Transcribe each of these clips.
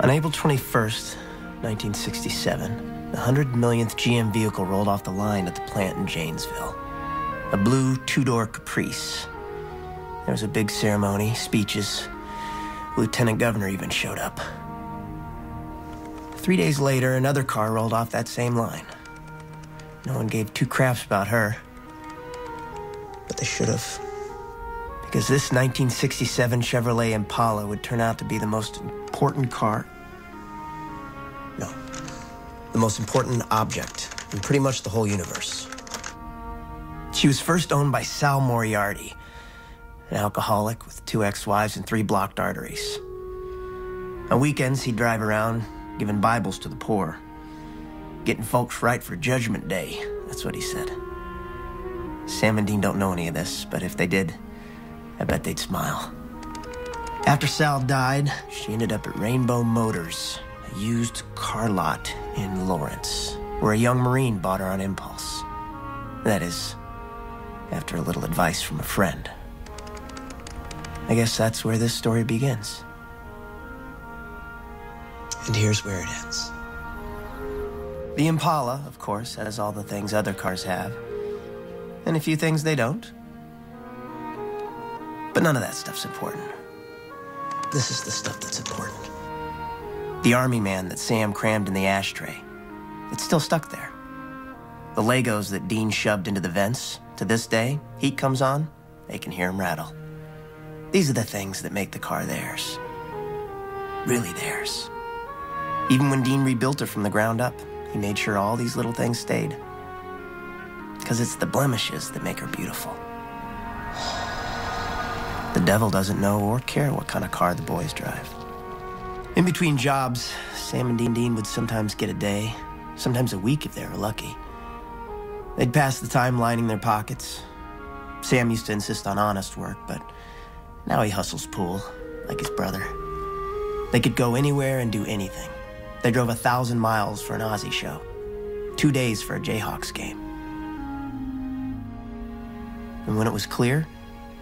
On April 21st, 1967, the 100 millionth GM vehicle rolled off the line at the plant in Janesville. A blue two-door Caprice. There was a big ceremony, speeches. Lieutenant Governor even showed up. 3 days later, another car rolled off that same line. No one gave two craps about her. But they should have. Because this 1967 Chevrolet Impala would turn out to be the most important car. No, the most important object in pretty much the whole universe. She was first owned by Sal Moriarty, an alcoholic with 2 ex-wives and 3 blocked arteries. On weekends, he'd drive around giving Bibles to the poor. Getting folks right for Judgment Day, that's what he said. Sam and Dean don't know any of this, but if they did, I bet they'd smile. After Sal died, she ended up at Rainbow Motors, a used car lot in Lawrence, where a young Marine bought her on impulse. That is, after a little advice from a friend. I guess that's where this story begins. And here's where it ends. The Impala, of course, has all the things other cars have, and a few things they don't. But none of that stuff's important. This is the stuff that's important. The army man that Sam crammed in the ashtray. It's still stuck there. The Legos that Dean shoved into the vents. To this day, heat comes on, they can hear him rattle. These are the things that make the car theirs. Really theirs. Even when Dean rebuilt her from the ground up, he made sure all these little things stayed. Because it's the blemishes that make her beautiful. The devil doesn't know or care what kind of car the boys drive. In between jobs, Sam and Dean would sometimes get a day, sometimes a week if they were lucky. They'd pass the time lining their pockets. Sam used to insist on honest work, but now he hustles pool, like his brother. They could go anywhere and do anything. They drove 1,000 miles for an Aussie show, 2 days for a Jayhawks game. And when it was clear,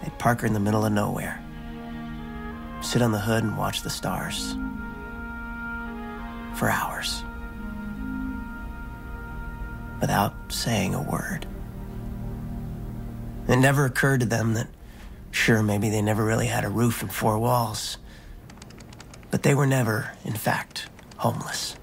they'd park her in the middle of nowhere, sit on the hood and watch the stars for hours without saying a word. It never occurred to them that, sure, maybe they never really had a roof and 4 walls, but they were never, in fact, homeless.